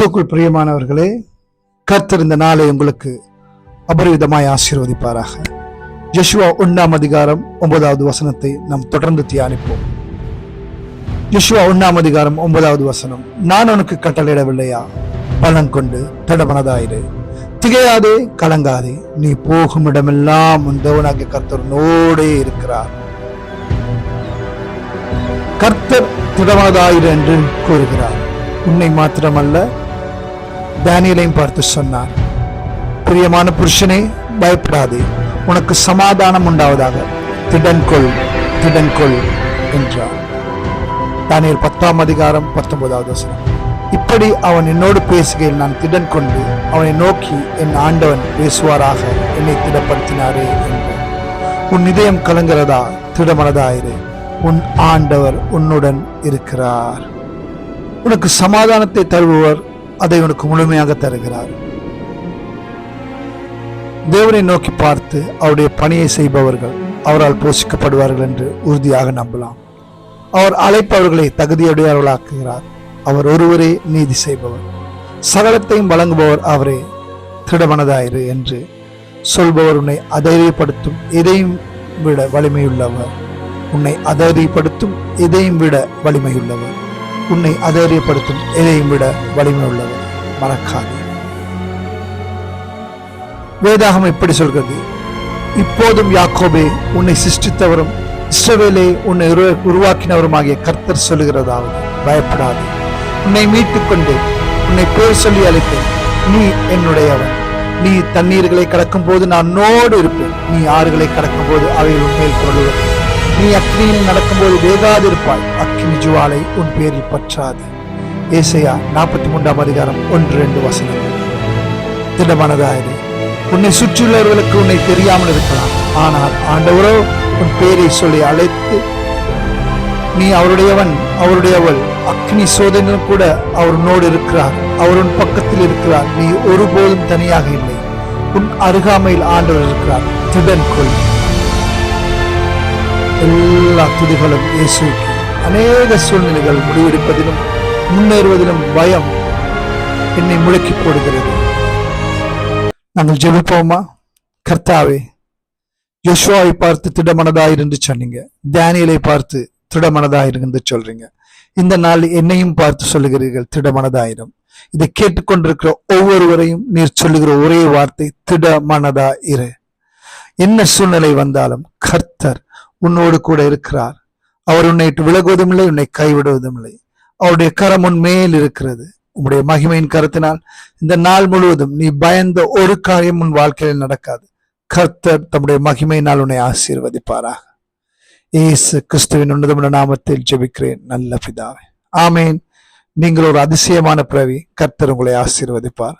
கிறிஸ்துவுக்குள் பிரியமானவர்களே, கர்த்தர் இந்த நாளை உங்களுக்கு அபரிவிதமாய் ஆசீர்வதிப்பாராக. யோசுவா 1 அதிகாரம் 9வது வசனத்தை நாம் தொடர்ந்து தியானிப்போம். யோசுவா 1 அதிகாரம் 9வது வசனம். நான் உனக்கு கட்டளையிடவில்லையா? பலன் கொண்டு திடமனதாயிரு, திகையாதே, கலங்காதே, நீ போகும் இடமெல்லாம் உன் தேவனாகிய கர்த்தர் உன்னோடே இருக்கிறார். கர்த்தர் திடமனதாயிரு என்று கூறுகிறார். உன்னை மாத்திரமல்ல, தானியேலையும் பார்த்து சொன்னார், பிரியமான புருஷனே, பயப்படாதே, உனக்கு சமாதானம் உண்டாவதாக, திடன் கொள் என்றார். தானியேல் 10 அதிகாரம் 19வது வசனம். இப்படி அவன் என்னோடு பேசுகையில் நான் திடன் கொண்டு அவனை நோக்கி, என் ஆண்டவன் பேசுவாராக, என்னை திடப்படுத்தினாரே என்றார். உன் இதயம் கலங்கிறதா? திடமனதாயிரு, உன் ஆண்டவர் உன்னுடன் இருக்கிறார். உனக்கு சமாதானத்தை தருபவர் அதை உனக்கு முழுமையாக தருகிறார். தேவனை நோக்கி பார்த்து அவருடைய பணியை செய்பவர்கள் அவரால் போஷிக்கப்படுவார்கள் என்று உறுதியாக நம்பலாம். அவர் அழைப்பவர்களை தகுதியுடையவர்களாக்குகிறார். அவர் ஒருவரே நீதி செய்பவர், சகலத்தையும் வழங்குபவர் அவரே. திடமனதாயிரு என்று சொல்பவர் உன்னை அதைரியப்படுத்தும் எதையும் விட வலிமையுள்ளவர். உன்னை அதைரியப்படுத்தும் எதையும் விட வலிமையுள்ளவர். உன்னை அதைரியப்படுத்தும் எதையும் விட வலிமை உள்ளவர். மறக்காதே. வேதாகம் இப்படி சொல்கிறது, இப்போதும் யாக்கோபே, உன்னை சிருஷ்டித்தவரும் இஸ்ரவேலே உன்னை உருவாக்கினவருமாகிய கர்த்தர் சொல்லுகிறதாவது, பயப்படாதே, உன்னை மீட்டுக் கொண்டு உன்னை பேர் சொல்லி அழைப்பேன். நீ என்னுடையவன். நீ தண்ணீர்களை கடக்கும் போது நான் உன்னோடு இருப்பேன். நீ ஆறுகளை கடக்கும் போது அவைகள் உன்மேல் கொள்ளுவேன். நீ அக்னியில் நடக்கும்போது வேகாதிருப்பாய், அக்கினி ஜுவாலை உன் பேரில் பற்றாது. ஏசாயா 43 அதிகாரம் 1-2 வசனங்கள். திடமனதாயிரு. உன்னை சுற்றியுள்ளவர்களுக்கு உன்னை தெரியாமல் இருக்கலாம், ஆனால் ஆண்டவரோ உன் பேரை சொல்லி அழைத்து, நீ அவருடையவன், அவருடையவள். அக்னி சோதனையிலும் கூட அவர் உன்னோடு இருக்கிறார், அவர் உன் பக்கத்தில் இருக்கிறார். நீ ஒருபோதும் தனியாக இல்லை. உன் அருகாமையில் ஆண்டவர் இருக்கிறார். திடன் கொள். எல்லா துதிகளும் இயேசுவுக்கு. அநேக சூழ்நிலைகள் முடிவெடுப்பதிலும் முன்னேறுவதிலும் பயம் என்னை முழக்கி போடுகிறது. நாங்கள் ஜெபிப்போமா? கர்த்தாவே, யோசுவாவை பார்த்து திடமனதாயிரு என்று சொன்னீங்க, தானியேலை பார்த்து திடமனதாயிரு என்று சொல்றீங்க. இந்த நாள் என்னையும் பார்த்து சொல்லுகிறீர்கள், திடமனதாயிரும். இதை கேட்டுக்கொண்டிருக்கிற ஒவ்வொருவரையும் நீர் சொல்லுகிற ஒரே வார்த்தை, திடமனதாயிரு. என்ன சூழ்நிலை வந்தாலும் கர்த்தர் உன்னோடு கூட இருக்கிறார். அவர் உன்னை விலகுவதும் இல்லை, உன்னை கைவிடுவதும் இல்லை. அவருடைய கரம் உன் மேல் இருக்கிறது. உன்னுடைய மகிமையின் கரத்தினால் இந்த நாள் முழுவதும் நீ பயந்த ஒரு காரியம் உன் வாழ்க்கையில் நடக்காது. கர்த்தர் தம்முடைய மகிமையினால் உன்னை ஆசீர்வதிப்பாராக. இயேசு கிறிஸ்துவின் உன்னதமான நாமத்தில் ஜெபிக்கிறேன் நல்ல பிதாவே, ஆமேன். நீங்கள் ஒரு அதிசயமான பிறவி. கர்த்தர் உங்களை ஆசீர்வதிப்பார்.